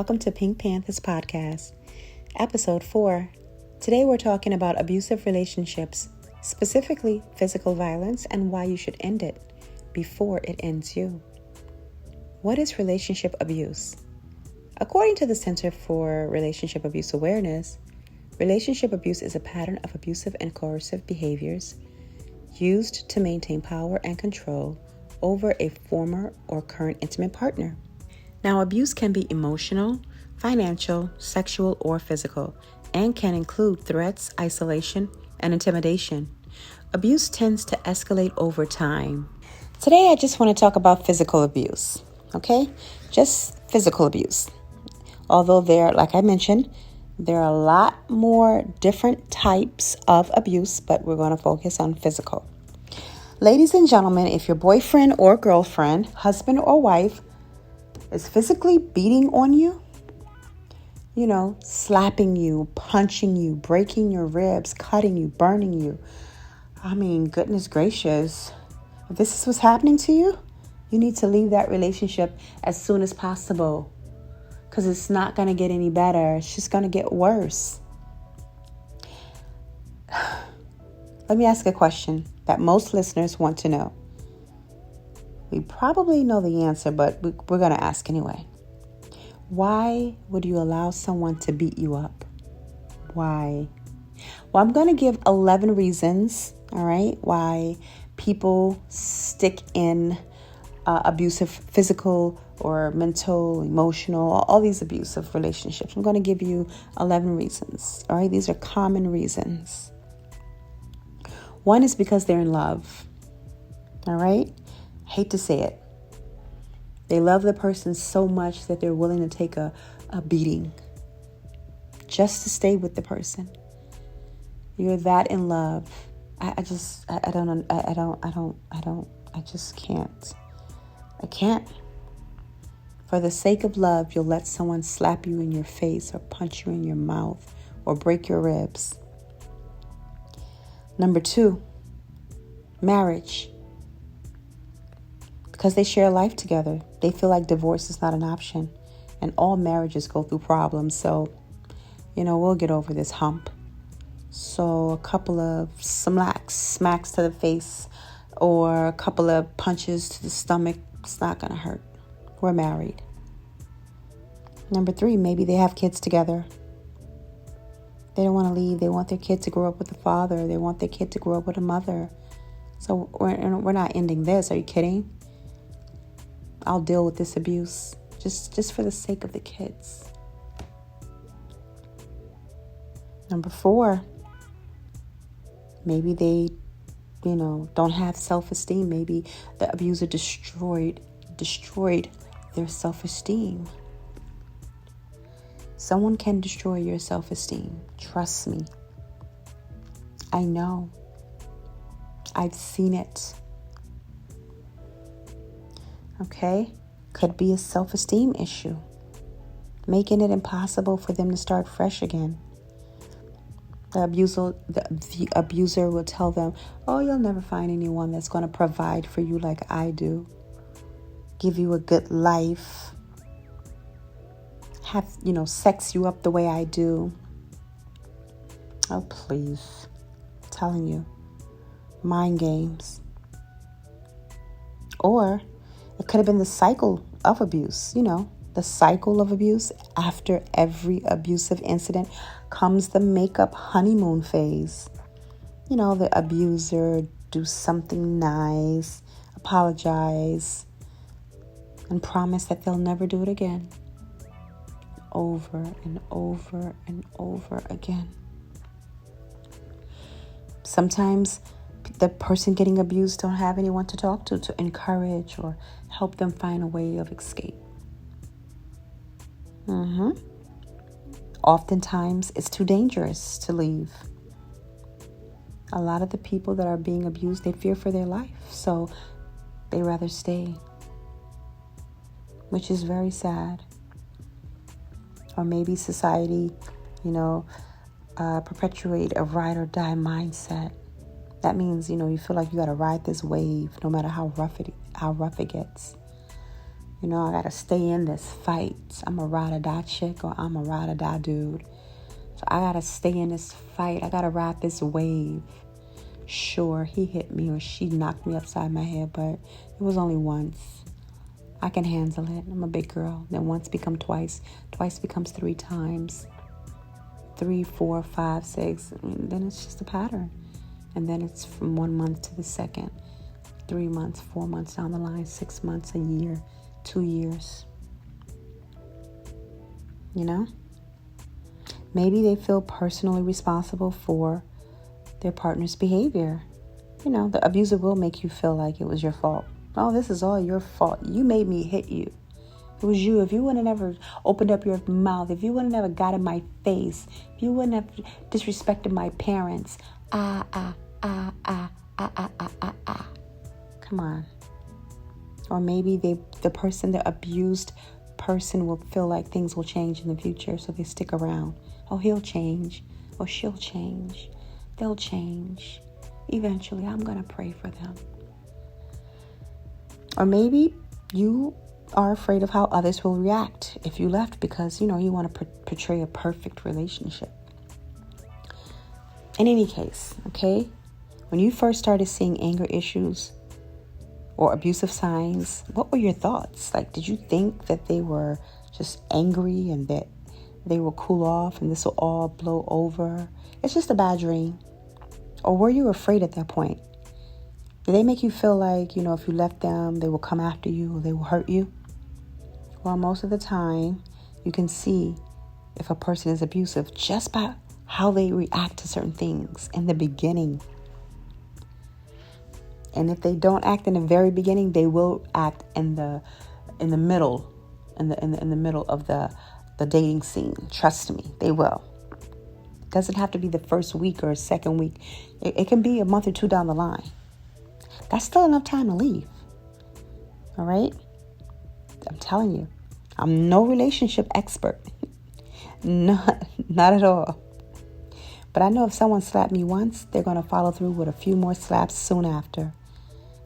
welcome to Pink Pantha's podcast, episode 4. Today we're talking about abusive relationships, specifically physical violence, and why you should end it before it ends you. What is relationship abuse? According to the Center for Relationship Abuse Awareness, relationship abuse is a pattern of abusive and coercive behaviors used to maintain power and control over a former or current intimate partner. Now, abuse can be emotional, financial, sexual, or physical, and can include threats, isolation, and intimidation. Abuse tends to escalate over time. Today, I just want to talk about physical abuse, okay? Just physical abuse. Although like I mentioned, there are a lot more different types of abuse, but we're going to focus on physical. Ladies and gentlemen, if your boyfriend or girlfriend, husband or wife, is physically beating on you, slapping you, punching you, breaking your ribs, cutting you, burning you. I mean, goodness gracious. If this is what's happening to you, you need to leave that relationship as soon as possible, because it's not going to get any better. It's just going to get worse. Let me ask a question that most listeners want to know. We probably know the answer, but we're going to ask anyway. Why would you allow someone to beat you up? Why? Well, I'm going to give 11 reasons, all right, why people stick in abusive physical or mental, emotional, all these abusive relationships. I'm going to give you 11 reasons, all right? These are common reasons. One is because they're in love, all right? Hate to say it. They love the person so much that they're willing to take a beating just to stay with the person. You're that in love. I just can't. I can't. For the sake of love, you'll let someone slap you in your face or punch you in your mouth or break your ribs. Number 2, marriage. Because they share life together, they feel like divorce is not an option. And all marriages go through problems. So, we'll get over this hump. So a couple of smacks to the face or a couple of punches to the stomach, it's not going to hurt. We're married. Number 3, maybe they have kids together. They don't want to leave. They want their kid to grow up with a father. They want their kid to grow up with a mother. So we're not ending this. Are you kidding? I'll deal with this abuse just for the sake of the kids. Number 4, maybe they, don't have self-esteem. Maybe the abuser destroyed their self-esteem. Someone can destroy your self-esteem. Trust me. I know. I've seen it. Okay? Could be a self-esteem issue, making it impossible for them to start fresh again. The abuser will tell them, oh, you'll never find anyone that's going to provide for you like I do, give you a good life, have, sex you up the way I do. Oh, please. I'm telling you. Mind games. Or it could have been the cycle of abuse, the cycle of abuse. After every abusive incident comes the makeup honeymoon phase. The abuser do something nice, apologize, and promise that they'll never do it again. Over and over and over again. Sometimes the person getting abused don't have anyone to talk to encourage or help them find a way of escape. Oftentimes, it's too dangerous to leave. A lot of the people that are being abused, they fear for their life, so they rather stay, which is very sad. Or maybe society, perpetuate a ride or die mindset. That means, you feel like you got to ride this wave no matter how rough it gets. I got to stay in this fight. I'm a ride-or-die chick or I'm a ride-or-die dude. So I got to stay in this fight. I got to ride this wave. Sure, he hit me or she knocked me upside my head, but it was only once. I can handle it. I'm a big girl. Then once become twice. Twice becomes 3 times. 3, 4, 5, 6. And then it's just a pattern. And then it's from 1 month to the second. 3 months, 4 months down the line, 6 months, a year, 2 years. Maybe they feel personally responsible for their partner's behavior. The abuser will make you feel like it was your fault. Oh, this is all your fault. You made me hit you. It was you. If you wouldn't have never opened up your mouth, if you wouldn't have never got in my face, if you wouldn't have disrespected my parents, Come on. Or maybe the abused person will feel like things will change in the future, so they stick around. Oh, he'll change. Or she'll change. They'll change. Eventually, I'm going to pray for them. Or maybe you are afraid of how others will react if you left because, you want to portray a perfect relationship. In any case, okay, when you first started seeing anger issues or abusive signs, what were your thoughts? Like, did you think that they were just angry and that they will cool off and this will all blow over? It's just a bad dream. Or were you afraid at that point? Did they make you feel like, if you left them, they will come after you or they will hurt you? Well, most of the time, you can see if a person is abusive just by how they react to certain things in the beginning. And if they don't act in the very beginning, they will act in the middle, in the middle of the dating scene. Trust me, they will. It doesn't have to be the first week or second week. It can be a month or 2 down the line. That's still enough time to leave. All right? I'm telling you, I'm no relationship expert. Not at all. But I know if someone slapped me once, they're going to follow through with a few more slaps soon after.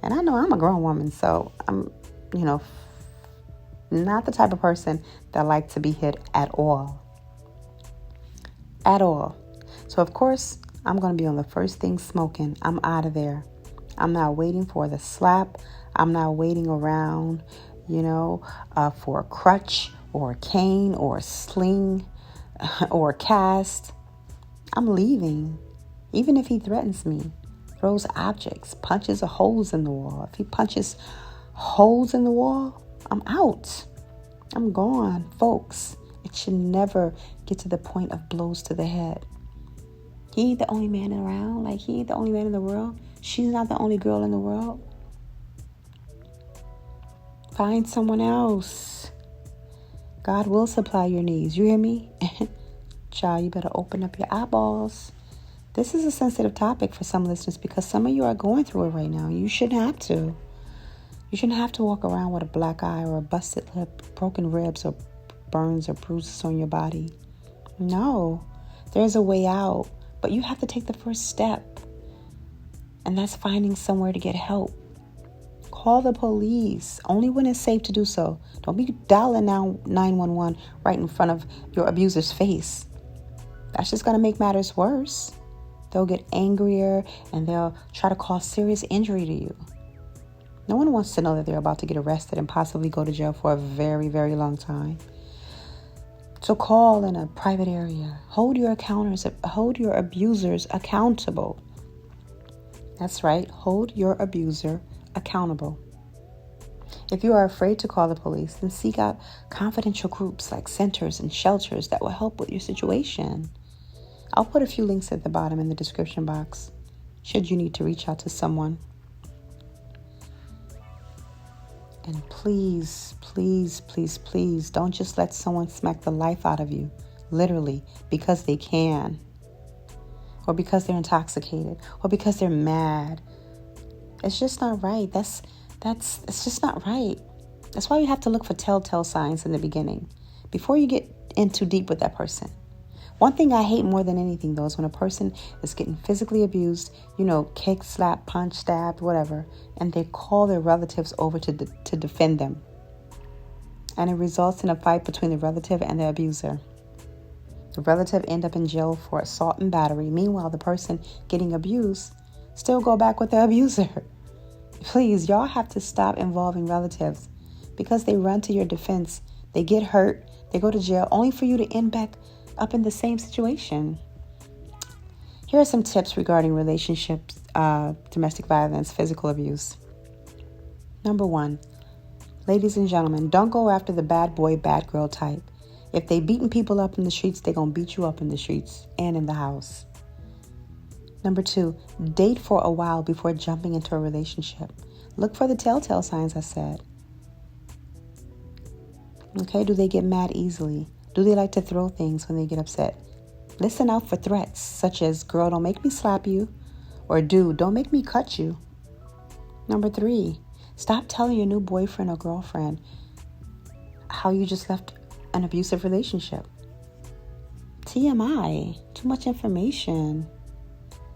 And I know I'm a grown woman, so I'm, not the type of person that like to be hit at all. At all. So, of course, I'm going to be on the first thing smoking. I'm out of there. I'm not waiting for the slap. I'm not waiting around, for a crutch or a cane or a sling or a cast. I'm leaving. Even if he threatens me, throws objects, punches holes in the wall. If he punches holes in the wall, I'm out. I'm gone, folks. It should never get to the point of blows to the head. He ain't the only man around. Like, he ain't the only man in the world. She's not the only girl in the world. Find someone else. God will supply your needs. You hear me? Child, you better open up your eyeballs. This is a sensitive topic for some listeners because some of you are going through it right now. You shouldn't have to. You shouldn't have to walk around with a black eye or a busted lip, broken ribs or burns or bruises on your body. No, there's a way out, but you have to take the first step. And that's finding somewhere to get help. Call the police, only when it's safe to do so. Don't be dialing now 911 right in front of your abuser's face. That's just going to make matters worse. They'll get angrier and they'll try to cause serious injury to you. No one wants to know that they're about to get arrested and possibly go to jail for a very, very long time. So call in a private area. Hold your abusers accountable. That's right. Hold your abuser accountable. If you are afraid to call the police, then seek out confidential groups like centers and shelters that will help with your situation. I'll put a few links at the bottom in the description box, should you need to reach out to someone. And please, please, please, please, don't just let someone smack the life out of you, literally, because they can, or because they're intoxicated, or because they're mad. It's just not right. It's just not right. That's why you have to look for telltale signs in the beginning before you get in too deep with that person. One thing I hate more than anything, though, is when a person is getting physically abused, kick, slap, punch, stabbed, whatever, and they call their relatives over to defend them. and it results in a fight between the relative and the abuser. The relative end up in jail for assault and battery. Meanwhile, the person getting abused still go back with the abuser. Please, y'all have to stop involving relatives because they run to your defense. They get hurt. They go to jail only for you to end back up in the same situation. Here are some tips regarding relationships, domestic violence, physical abuse. Number 1, ladies and gentlemen, don't go after the bad boy, bad girl type. If they beating people up in the streets, they're going to beat you up in the streets and in the house. Number 2, date for a while before jumping into a relationship. Look for the telltale signs I said. Okay, do they get mad easily? Do they like to throw things when they get upset? Listen out for threats such as, girl, don't make me slap you, or dude, don't make me cut you. Number 3, stop telling your new boyfriend or girlfriend how you just left an abusive relationship. TMI, too much information.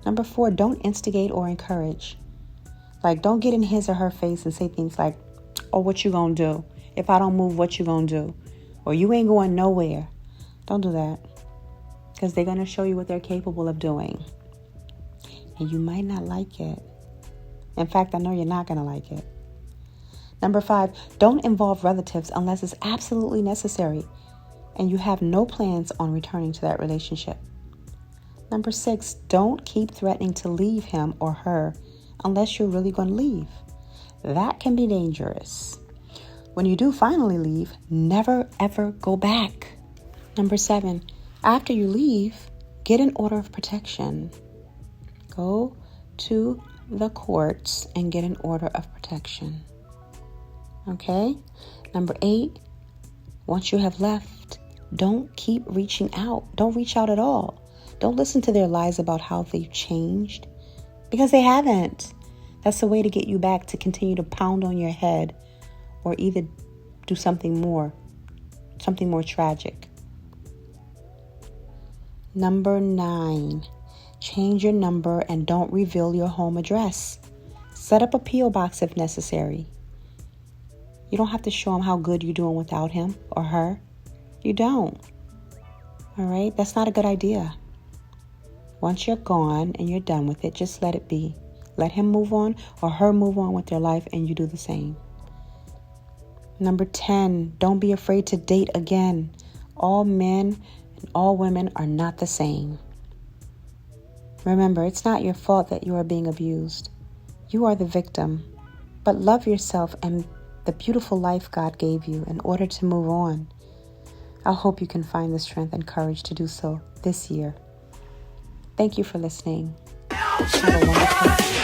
Number 4, don't instigate or encourage. Like, don't get in his or her face and say things like, oh, what you gonna do? If I don't move, what you gonna do? Or you ain't going nowhere. Don't do that. Because they're gonna show you what they're capable of doing. And you might not like it. In fact, I know you're not gonna like it. Number 5, don't involve relatives unless it's absolutely necessary and you have no plans on returning to that relationship. Number 6, don't keep threatening to leave him or her unless you're really going to leave. That can be dangerous. When you do finally leave, never ever go back. Number 7, after you leave, get an order of protection. Go to the courts and get an order of protection. Okay? Number 8, once you have left, don't keep reaching out. Don't reach out at all. Don't listen to their lies about how they've changed, because they haven't. That's a way to get you back to continue to pound on your head or either do something more tragic. Number 9, change your number and don't reveal your home address. Set up a P.O. box if necessary. You don't have to show them how good you're doing without him or her. You don't. All right? That's not a good idea. Once you're gone and you're done with it, just let it be. Let him move on or her move on with their life and you do the same. Number 10, don't be afraid to date again. All men and all women are not the same. Remember, it's not your fault that you are being abused. You are the victim. But love yourself and the beautiful life God gave you in order to move on. I hope you can find the strength and courage to do so this year. Thank you for listening. Have a wonderful day.